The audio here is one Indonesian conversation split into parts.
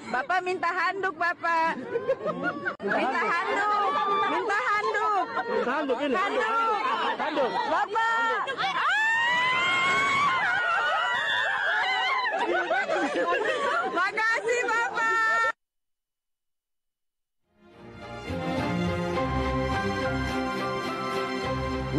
Bapak minta handuk, Bapak. Minta handuk. Minta handuk. Handuk ini. Handuk. Bapak. Makasih, Bapak.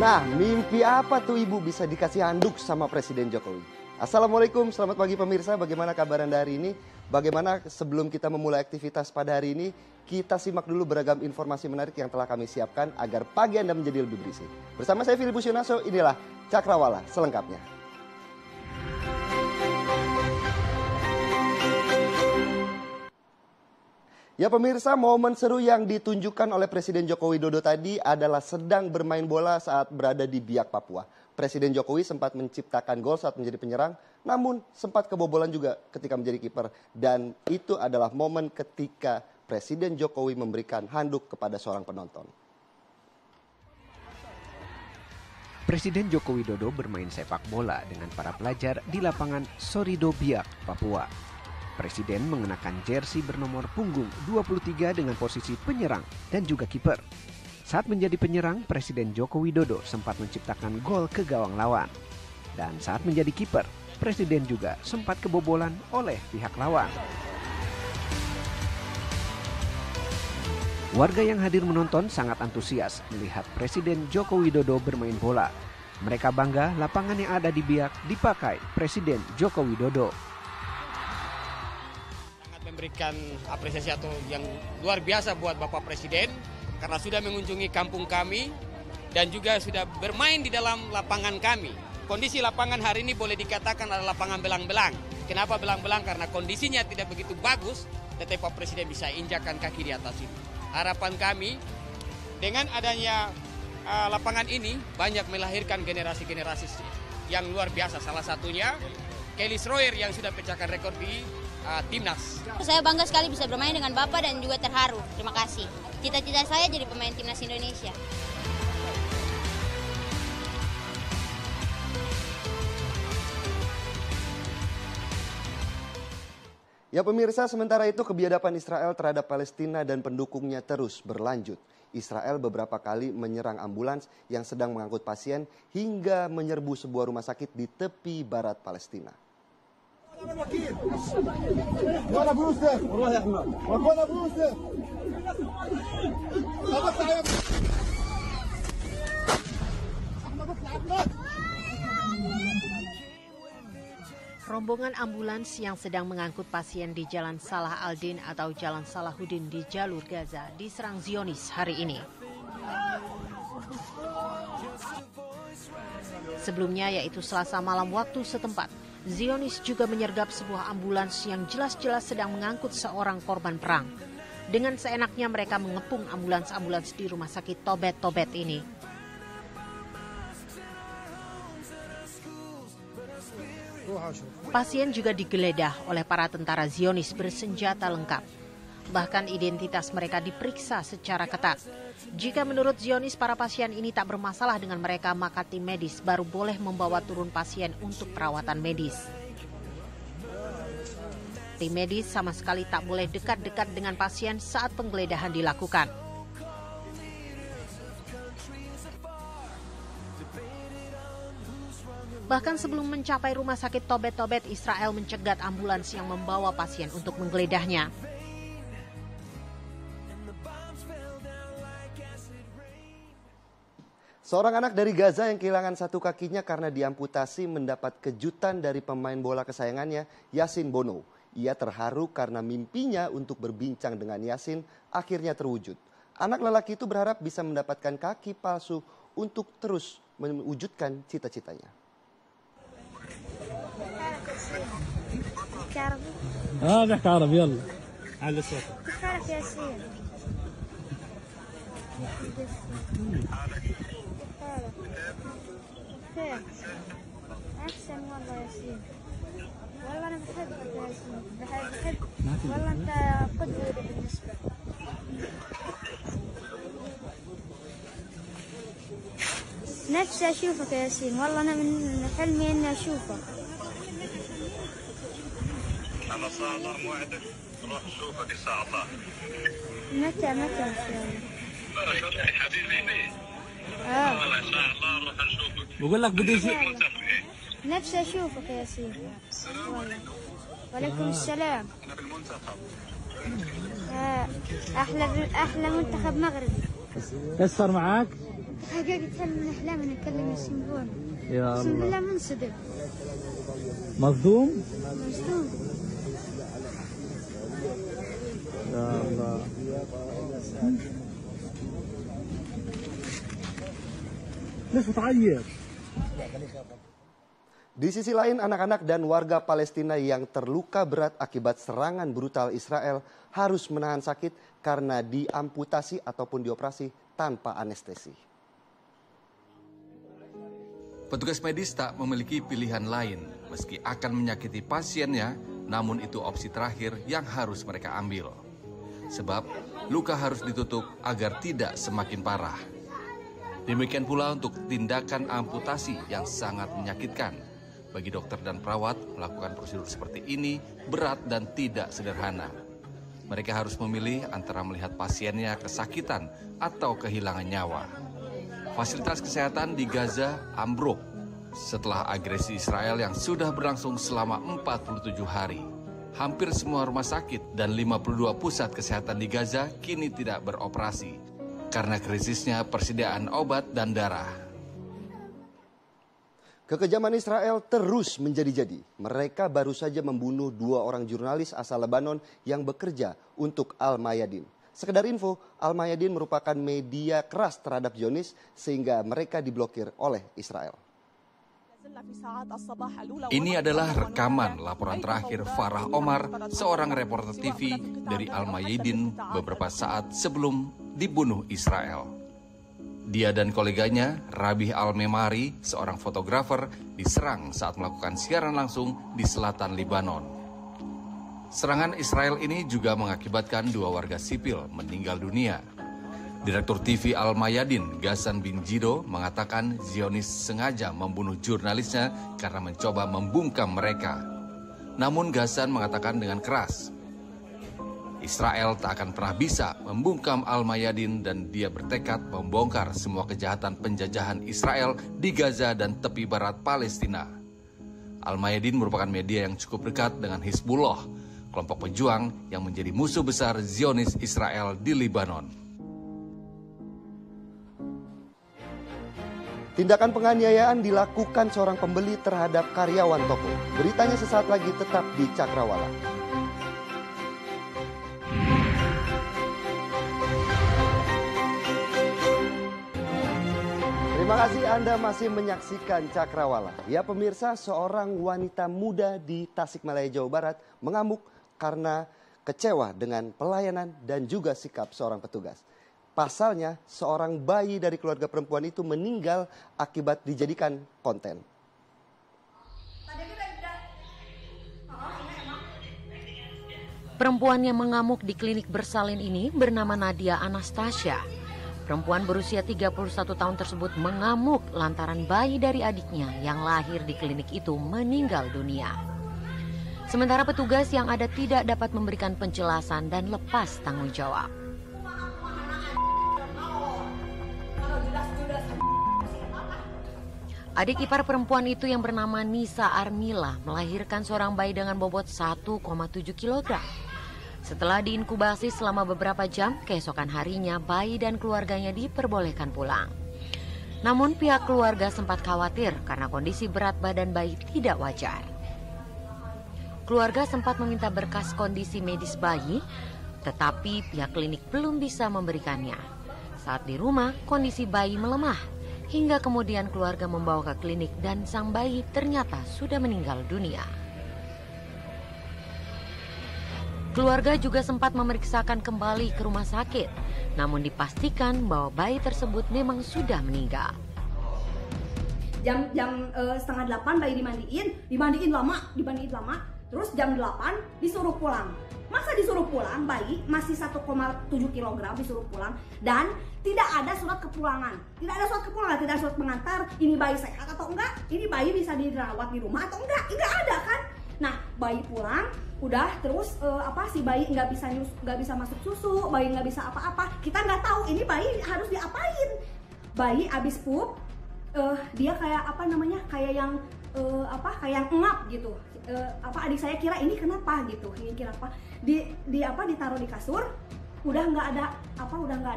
Nah, mimpi apa tuh Ibu bisa dikasih handuk sama Presiden Jokowi? Assalamualaikum, selamat pagi pemirsa. Bagaimana kabar Anda hari ini? Bagaimana sebelum kita memulai aktivitas pada hari ini, kita simak dulu beragam informasi menarik yang telah kami siapkan agar pagi Anda menjadi lebih bersih. Bersama saya Filipus Yonaso, inilah Cakrawala selengkapnya. Ya pemirsa, momen seru yang ditunjukkan oleh Presiden Joko Widodo tadi adalah sedang bermain bola saat berada di Biak, Papua. Presiden Jokowi sempat menciptakan gol saat menjadi penyerang, namun sempat kebobolan juga ketika menjadi kiper. Dan itu adalah momen ketika Presiden Jokowi memberikan handuk kepada seorang penonton. Presiden Joko Widodo bermain sepak bola dengan para pelajar di lapangan Sorido Biak, Papua. Presiden mengenakan jersey bernomor punggung 23 dengan posisi penyerang dan juga kiper. Saat menjadi penyerang, Presiden Joko Widodo sempat menciptakan gol ke gawang lawan. Dan saat menjadi kiper, Presiden juga sempat kebobolan oleh pihak lawan. Warga yang hadir menonton sangat antusias melihat Presiden Joko Widodo bermain bola. Mereka bangga lapangan yang ada di Biak dipakai Presiden Joko Widodo. Memberikan apresiasi atau yang luar biasa buat Bapak Presiden karena sudah mengunjungi kampung kami dan juga sudah bermain di dalam lapangan kami. Kondisi lapangan hari ini boleh dikatakan adalah lapangan belang-belang. Kenapa belang-belang? Karena kondisinya tidak begitu bagus, tetapi Pak Presiden bisa injakan kaki di atas itu. Harapan kami dengan adanya lapangan ini banyak melahirkan generasi-generasi yang luar biasa. Salah satunya Kelly Sroyer yang sudah pecahkan rekor di Timnas. Saya bangga sekali bisa bermain dengan Bapak dan juga terharu. Terima kasih. Cita-cita saya jadi pemain Timnas Indonesia. Ya pemirsa, sementara itu kebiadaban Israel terhadap Palestina dan pendukungnya terus berlanjut. Israel beberapa kali menyerang ambulans yang sedang mengangkut pasien hingga menyerbu sebuah rumah sakit di tepi barat Palestina. Rombongan ambulans yang sedang mengangkut pasien di Jalan Salah Al-Din atau Jalan Salahuddin di jalur Gaza diserang Zionis hari ini. Sebelumnya, yaitu Selasa malam waktu setempat, Zionis juga menyergap sebuah ambulans yang jelas-jelas sedang mengangkut seorang korban perang. Dengan seenaknya mereka mengepung ambulans-ambulans di rumah sakit Tobet-Tobet ini. Pasien juga digeledah oleh para tentara Zionis bersenjata lengkap. Bahkan identitas mereka diperiksa secara ketat. Jika menurut Zionis para pasien ini tak bermasalah dengan mereka, maka tim medis baru boleh membawa turun pasien untuk perawatan medis. Tim medis sama sekali tak boleh dekat-dekat dengan pasien saat penggeledahan dilakukan. Bahkan sebelum mencapai rumah sakit Tobet-Tobet, Israel mencegat ambulans yang membawa pasien untuk menggeledahnya. Seorang anak dari Gaza yang kehilangan satu kakinya karena diamputasi mendapat kejutan dari pemain bola kesayangannya, Yasin Bono. Ia terharu karena mimpinya untuk berbincang dengan Yasin akhirnya terwujud. Anak lelaki itu berharap bisa mendapatkan kaki palsu untuk terus mewujudkan cita-citanya. احكي عربي يلا على الصوت تعرف ياسين كيف احسن والله ياسين والله انا بحبك ياسين بحب والله انت قدوة بالنسبة نفسي اشوفك يا ياسين والله انا من حلمي اني اشوفك خلاص على موعدك نروح نشوفك الساعة 4. متى إن شاء الله؟ حبيبي. والله إن شاء الله نروح نشوفك. بقول لك بدي شيء. نفسي أشوفك يا سيدي. وعليكم السلام. أنا في المنتخب. أحلى منتخب مغربي. ايش صار معك؟ حقيقة من أحلامي نتكلم السنغول. يا أقسم الله. بالله منصدم. مصدوم؟ مصدوم. يا الله. ليش بتعيط؟ Di sisi lain, anak-anak dan warga Palestina yang terluka berat akibat serangan brutal Israel harus menahan sakit karena diamputasi ataupun dioperasi tanpa anestesi. Petugas medis tak memiliki pilihan lain meski akan menyakiti pasiennya, namun itu opsi terakhir yang harus mereka ambil. Sebab luka harus ditutup agar tidak semakin parah. Demikian pula untuk tindakan amputasi yang sangat menyakitkan. Bagi dokter dan perawat, melakukan prosedur seperti ini berat dan tidak sederhana. Mereka harus memilih antara melihat pasiennya kesakitan atau kehilangan nyawa. Fasilitas kesehatan di Gaza ambruk setelah agresi Israel yang sudah berlangsung selama 47 hari. Hampir semua rumah sakit dan 52 pusat kesehatan di Gaza kini tidak beroperasi karena krisisnya persediaan obat dan darah. Kekejaman Israel terus menjadi-jadi. Mereka baru saja membunuh 2 orang jurnalis asal Lebanon yang bekerja untuk Al Mayadin. Sekedar info, Al Mayadin merupakan media keras terhadap Zionis sehingga mereka diblokir oleh Israel. Ini adalah rekaman laporan terakhir Farah Omar, seorang reporter TV dari Al Mayadin beberapa saat sebelum dibunuh Israel. Dia dan koleganya, Rabih Al-Memari, seorang fotografer, diserang saat melakukan siaran langsung di selatan Lebanon. Serangan Israel ini juga mengakibatkan 2 warga sipil meninggal dunia. Direktur TV Al Mayadin, Ghassan bin Jido, mengatakan Zionis sengaja membunuh jurnalisnya karena mencoba membungkam mereka. Namun Ghassan mengatakan dengan keras, Israel tak akan pernah bisa membungkam Al Mayadin dan dia bertekad membongkar semua kejahatan penjajahan Israel di Gaza dan tepi barat Palestina. Al Mayadin merupakan media yang cukup dekat dengan Hizbullah, kelompok pejuang yang menjadi musuh besar Zionis Israel di Lebanon. Tindakan penganiayaan dilakukan seorang pembeli terhadap karyawan toko. Beritanya sesaat lagi, tetap di Cakrawala. Terima kasih Anda masih menyaksikan Cakrawala. Ya pemirsa, seorang wanita muda di Tasikmalaya, Jawa Barat mengamuk karena kecewa dengan pelayanan dan juga sikap seorang petugas. Pasalnya, seorang bayi dari keluarga perempuan itu meninggal akibat dijadikan konten. Perempuan yang mengamuk di klinik bersalin ini bernama Nadia Anastasia. Perempuan berusia 31 tahun tersebut mengamuk lantaran bayi dari adiknya yang lahir di klinik itu meninggal dunia. Sementara petugas yang ada tidak dapat memberikan penjelasan dan lepas tanggung jawab. Adik ipar perempuan itu yang bernama Nisa Armila melahirkan seorang bayi dengan bobot 1,7 kg. Setelah diinkubasi selama beberapa jam, keesokan harinya bayi dan keluarganya diperbolehkan pulang. Namun pihak keluarga sempat khawatir karena kondisi berat badan bayi tidak wajar. Keluarga sempat meminta berkas kondisi medis bayi, tetapi pihak klinik belum bisa memberikannya. Saat di rumah, kondisi bayi melemah, hingga kemudian keluarga membawa ke klinik dan sang bayi ternyata sudah meninggal dunia. Keluarga juga sempat memeriksakan kembali ke rumah sakit, namun dipastikan bahwa bayi tersebut memang sudah meninggal. Jam 7:30 bayi dimandiin lama, terus jam 8 disuruh pulang. Masa disuruh pulang, bayi masih 1,7 kg disuruh pulang dan tidak ada surat kepulangan. Tidak ada surat pengantar, ini bayi sehat atau enggak, ini bayi bisa dirawat di rumah atau enggak ada kan. Nah, bayi pulang, Udah terus si bayi nggak bisa masuk susu, bayi nggak bisa apa-apa. Kita nggak tahu ini bayi harus diapain. Bayi abis pup, dia kayak kayak yang ngap gitu. Adik saya kira ini kenapa gitu, ini kira apa? Ditaruh di kasur, udah nggak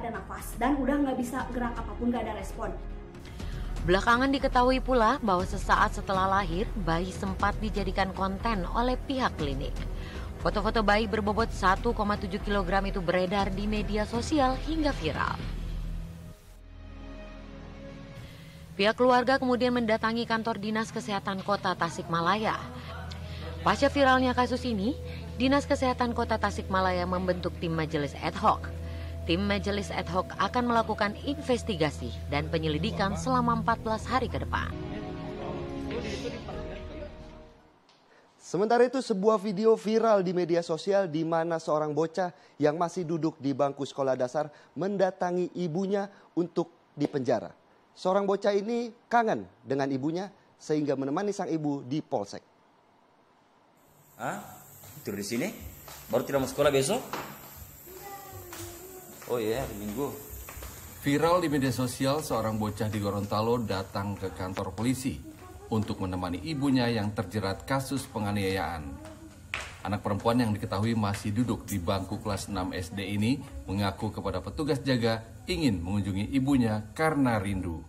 ada nafas dan udah nggak bisa gerak apapun, nggak ada respon. Belakangan diketahui pula bahwa sesaat setelah lahir, bayi sempat dijadikan konten oleh pihak klinik. Foto-foto bayi berbobot 1,7 kg itu beredar di media sosial hingga viral. Pihak keluarga kemudian mendatangi kantor Dinas Kesehatan Kota Tasikmalaya. Pasca viralnya kasus ini, Dinas Kesehatan Kota Tasikmalaya membentuk tim majelis ad hoc. Tim majelis ad hoc akan melakukan investigasi dan penyelidikan selama 14 hari ke depan. Sementara itu, sebuah video viral di media sosial di mana seorang bocah yang masih duduk di bangku sekolah dasar mendatangi ibunya untuk dipenjara. Seorang bocah ini kangen dengan ibunya sehingga menemani sang ibu di polsek. Tidur di sini? Baru tidak mau sekolah besok? Oh iya, hari Minggu. Viral di media sosial, seorang bocah di Gorontalo datang ke kantor polisi untuk menemani ibunya yang terjerat kasus penganiayaan. Anak perempuan yang diketahui masih duduk di bangku kelas 6 SD ini mengaku kepada petugas jaga ingin mengunjungi ibunya karena rindu.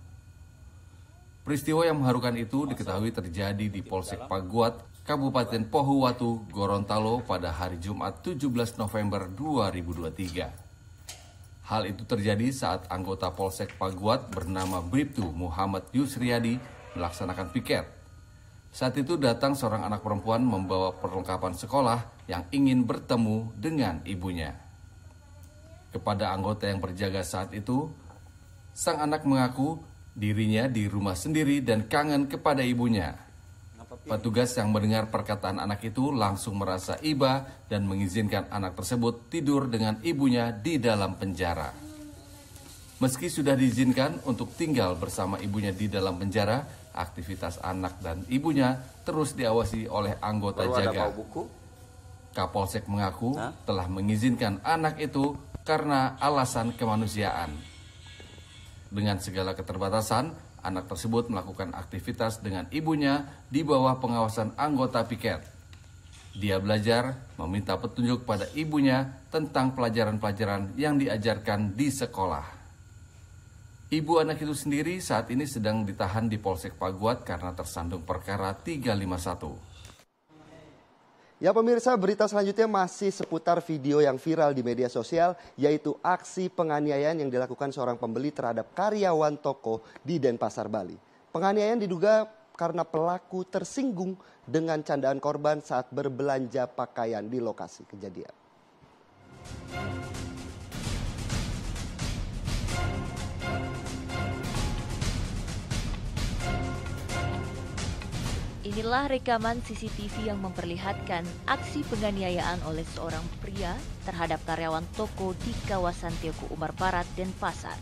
Peristiwa yang mengharukan itu diketahui terjadi di Polsek Paguat, Kabupaten Pohuwatu, Gorontalo pada hari Jumat 17 November 2023. Hal itu terjadi saat anggota Polsek Paguat bernama Bribtu Muhammad Yusriyadi melaksanakan piket. Saat itu datang seorang anak perempuan membawa perlengkapan sekolah yang ingin bertemu dengan ibunya. Kepada anggota yang berjaga saat itu, sang anak mengaku dirinya di rumah sendiri dan kangen kepada ibunya. Petugas yang mendengar perkataan anak itu langsung merasa iba dan mengizinkan anak tersebut tidur dengan ibunya di dalam penjara. Meski sudah diizinkan untuk tinggal bersama ibunya di dalam penjara, aktivitas anak dan ibunya terus diawasi oleh anggota jaga. Kapolsek mengaku telah mengizinkan anak itu karena alasan kemanusiaan. Dengan segala keterbatasan, anak tersebut melakukan aktivitas dengan ibunya di bawah pengawasan anggota piket. Dia belajar meminta petunjuk pada ibunya tentang pelajaran-pelajaran yang diajarkan di sekolah. Ibu anak itu sendiri saat ini sedang ditahan di Polsek Paguat karena tersandung perkara 351. Ya pemirsa, berita selanjutnya masih seputar video yang viral di media sosial, yaitu aksi penganiayaan yang dilakukan seorang pembeli terhadap karyawan toko di Denpasar, Bali. Penganiayaan diduga karena pelaku tersinggung dengan candaan korban saat berbelanja pakaian di lokasi kejadian. Inilah rekaman CCTV yang memperlihatkan aksi penganiayaan oleh seorang pria terhadap karyawan toko di kawasan Teguh Umar Barat, Denpasar.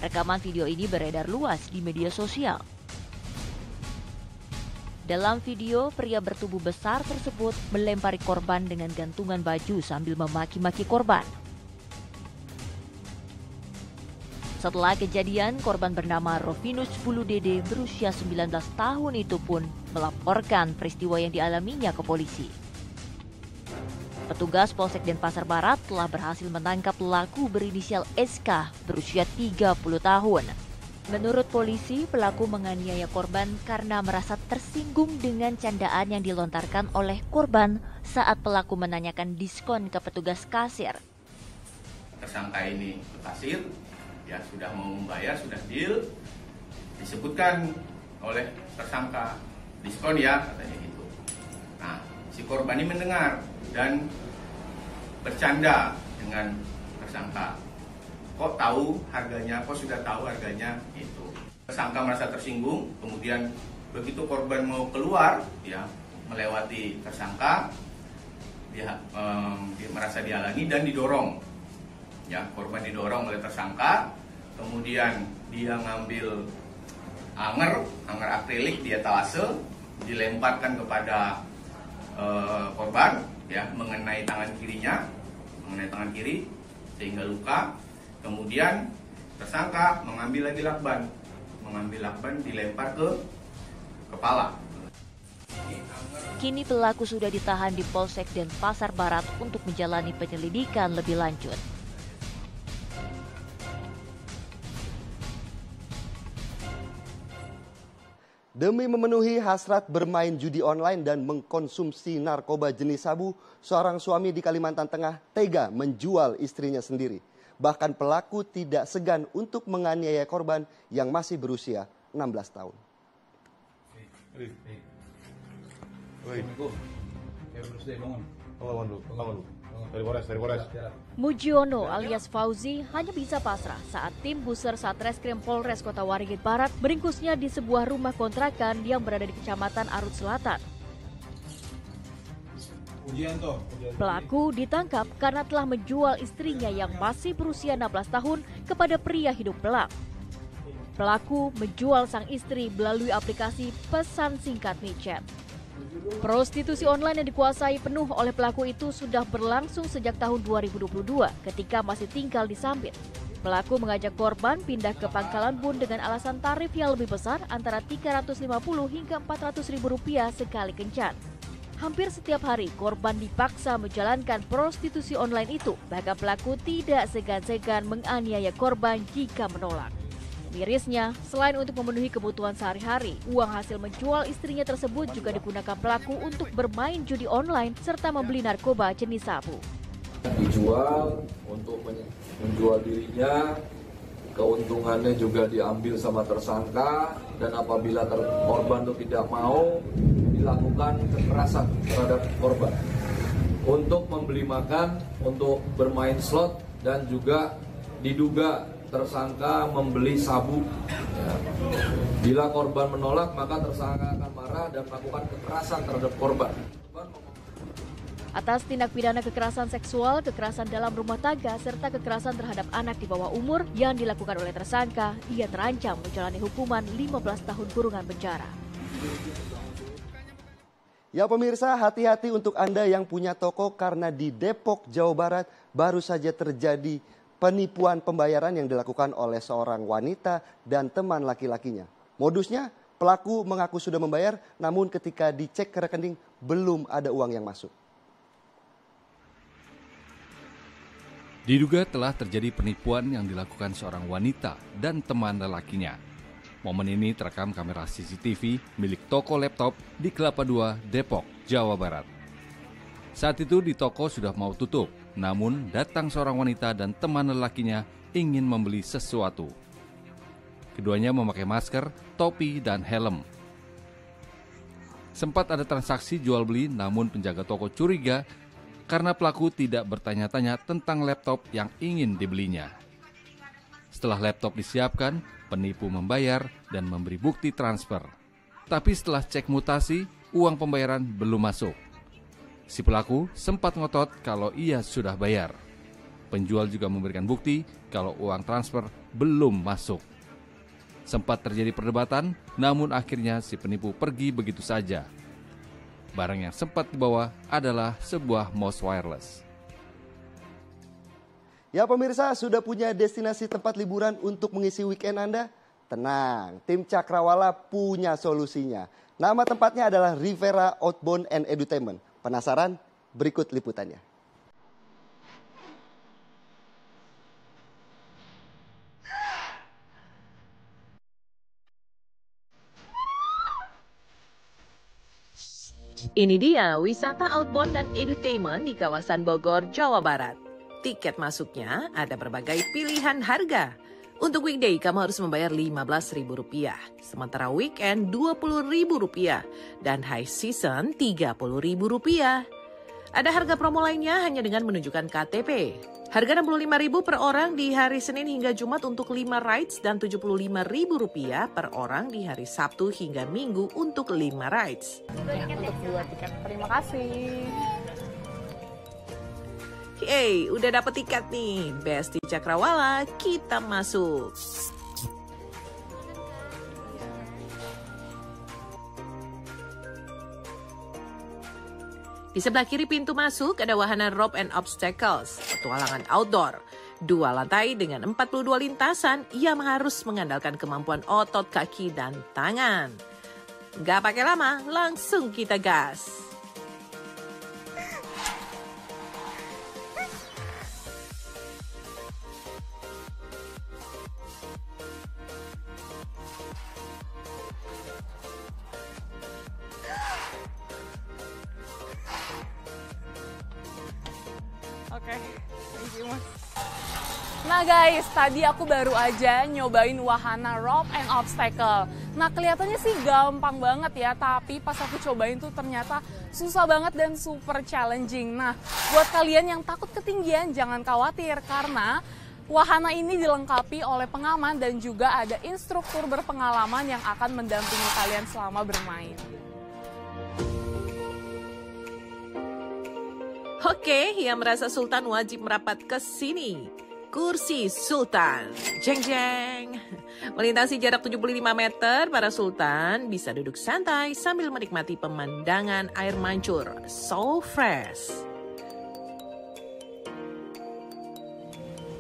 Rekaman video ini beredar luas di media sosial. Dalam video, pria bertubuh besar tersebut melempari korban dengan gantungan baju sambil memaki-maki korban. Setelah kejadian, korban bernama Rovinus Buludede berusia 19 tahun itu pun melaporkan peristiwa yang dialaminya ke polisi. Petugas Polsek Denpasar Barat telah berhasil menangkap pelaku berinisial SK berusia 30 tahun. Menurut polisi, pelaku menganiaya korban karena merasa tersinggung dengan candaan yang dilontarkan oleh korban saat pelaku menanyakan diskon ke petugas kasir. Tersangka ini ke kasir, ya sudah mau membayar, sudah deal, disebutkan oleh tersangka diskon ya, katanya gitu. Nah, si korban ini mendengar dan bercanda dengan tersangka. Kok tahu harganya, kok sudah tahu harganya, gitu. Tersangka merasa tersinggung, kemudian begitu korban mau keluar, ya melewati tersangka, dia merasa dihalangi dan didorong. Ya, korban didorong oleh tersangka, kemudian dia ngambil hanger akrilik di etalase, dilemparkan kepada korban ya mengenai tangan kiri sehingga luka. Kemudian tersangka mengambil lagi lakban dilempar ke kepala. Kini pelaku sudah ditahan di Polsek Denpasar Barat untuk menjalani penyelidikan lebih lanjut. Demi memenuhi hasrat bermain judi online dan mengkonsumsi narkoba jenis sabu, seorang suami di Kalimantan Tengah tega menjual istrinya sendiri. Bahkan pelaku tidak segan untuk menganiaya korban yang masih berusia 16 tahun. Mujiono alias Fauzi hanya bisa pasrah saat tim Buser Satreskrim Polres Kota Waringin Barat meringkusnya di sebuah rumah kontrakan yang berada di Kecamatan Arut Selatan. Pelaku ditangkap karena telah menjual istrinya yang masih berusia 16 tahun kepada pria hidup pelak. Pelaku menjual sang istri melalui aplikasi pesan singkat micet. Prostitusi online yang dikuasai penuh oleh pelaku itu sudah berlangsung sejak tahun 2022 ketika masih tinggal di Sampit. Pelaku mengajak korban pindah ke Pangkalan Bun dengan alasan tarif yang lebih besar antara Rp350 hingga Rp400.000 sekali kencan. Hampir setiap hari korban dipaksa menjalankan prostitusi online itu, bahkan pelaku tidak segan-segan menganiaya korban jika menolak. Mirisnya, selain untuk memenuhi kebutuhan sehari-hari, uang hasil menjual istrinya tersebut juga digunakan pelaku untuk bermain judi online serta membeli narkoba jenis sabu. Dijual untuk menjual dirinya, keuntungannya juga diambil sama tersangka, dan apabila korban itu tidak mau, dilakukan kekerasan terhadap korban untuk membeli makan, untuk bermain slot, dan juga diduga tersangka membeli sabu. Bila korban menolak, maka tersangka akan marah dan melakukan kekerasan terhadap korban. Atas tindak pidana kekerasan seksual, kekerasan dalam rumah tangga, serta kekerasan terhadap anak di bawah umur yang dilakukan oleh tersangka, ia terancam menjalani hukuman 15 tahun kurungan penjara. Ya pemirsa, hati-hati untuk Anda yang punya toko karena di Depok, Jawa Barat baru saja terjadi penipuan pembayaran yang dilakukan oleh seorang wanita dan teman laki-lakinya. Modusnya, pelaku mengaku sudah membayar, namun ketika dicek ke rekening belum ada uang yang masuk. Diduga telah terjadi penipuan yang dilakukan seorang wanita dan teman lelakinya. Momen ini terekam kamera CCTV milik toko laptop di Kelapa II, Depok, Jawa Barat. Saat itu di toko sudah mau tutup, namun datang seorang wanita dan teman lelakinya ingin membeli sesuatu. Keduanya memakai masker, topi, dan helm. Sempat ada transaksi jual beli, namun penjaga toko curiga karena pelaku tidak bertanya-tanya tentang laptop yang ingin dibelinya. Setelah laptop disiapkan, penipu membayar dan memberi bukti transfer. Tapi setelah cek mutasi, uang pembayaran belum masuk. Si pelaku sempat ngotot kalau ia sudah bayar. Penjual juga memberikan bukti kalau uang transfer belum masuk. Sempat terjadi perdebatan, namun akhirnya si penipu pergi begitu saja. Barang yang sempat dibawa adalah sebuah mouse wireless. Ya pemirsa, sudah punya destinasi tempat liburan untuk mengisi weekend Anda? Tenang, tim Cakrawala punya solusinya. Nama tempatnya adalah Rivera Outbound and Edutainment. Penasaran? Berikut liputannya. Ini dia wisata outbound dan edutainment di kawasan Bogor, Jawa Barat. Tiket masuknya ada berbagai pilihan harga. Untuk weekday kamu harus membayar Rp15.000, sementara weekend Rp20.000 dan high season Rp30.000. Ada harga promo lainnya hanya dengan menunjukkan KTP. Harga Rp65.000 per orang di hari Senin hingga Jumat untuk 5 rides dan Rp75.000 per orang di hari Sabtu hingga Minggu untuk 5 rides. Untuk 2 tiket, terima kasih. Hey, udah dapet tiket nih. Besti Cakrawala, kita masuk. Di sebelah kiri pintu masuk ada wahana Rope and Obstacles, petualangan outdoor. 2 lantai dengan 42 lintasan yang harus mengandalkan kemampuan otot kaki dan tangan. Gak pakai lama, langsung kita gas. Oke, thank you Mas. Nah guys, tadi aku baru aja nyobain wahana Rope and Obstacle. Nah kelihatannya sih gampang banget ya, tapi pas aku cobain tuh ternyata susah banget dan super challenging. Nah buat kalian yang takut ketinggian jangan khawatir karena wahana ini dilengkapi oleh pengaman dan juga ada instruktur berpengalaman yang akan mendampingi kalian selama bermain. Oke, yang merasa sultan wajib merapat ke sini. Kursi Sultan. Jeng jeng. Melintasi jarak 75 meter, para sultan bisa duduk santai sambil menikmati pemandangan air mancur. So fresh.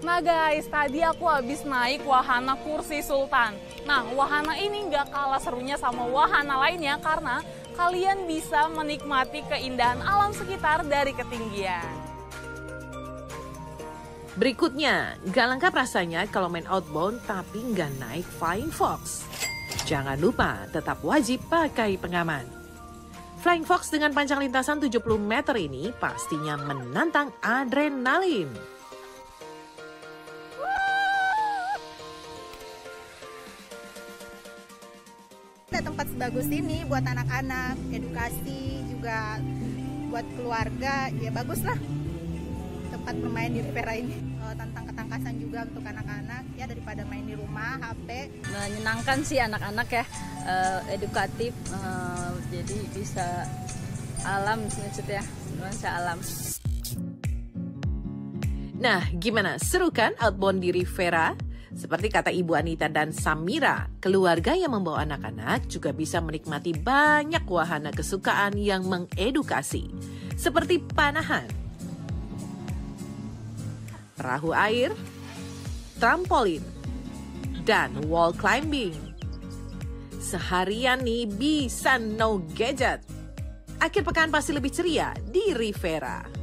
Nah guys, tadi aku habis naik wahana kursi Sultan. Nah, wahana ini nggak kalah serunya sama wahana lainnya karena kalian bisa menikmati keindahan alam sekitar dari ketinggian. Berikutnya, gak lengkap rasanya kalau main outbound tapi nggak naik Flying Fox. Jangan lupa tetap wajib pakai pengaman. Flying Fox dengan panjang lintasan 70 meter ini pastinya menantang adrenalin. Ada tempat sebagus ini buat anak-anak, edukasi juga buat keluarga, ya bagus lah tempat bermain di Rivera ini. Tentang ketangkasan juga untuk anak-anak ya daripada main di rumah, HP. Menyenangkan sih anak-anak ya, edukatif, jadi bisa alam maksudnya, nuansa alam. Nah, gimana? Seru kan outbound di Rivera? Seperti kata Ibu Anita dan Samira, keluarga yang membawa anak-anak juga bisa menikmati banyak wahana kesukaan yang mengedukasi. Seperti panahan, perahu air, trampolin, dan wall climbing. Seharian nih bisa no gadget. Akhir pekan pasti lebih ceria di Rivera.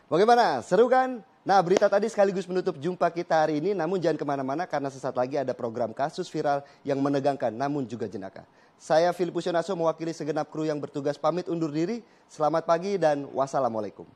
Bagaimana? Seru kan? Nah, berita tadi sekaligus menutup jumpa kita hari ini. Namun jangan kemana-mana karena sesaat lagi ada program kasus viral yang menegangkan namun juga jenaka. Saya Filipus Yonaso mewakili segenap kru yang bertugas pamit undur diri. Selamat pagi dan wassalamualaikum.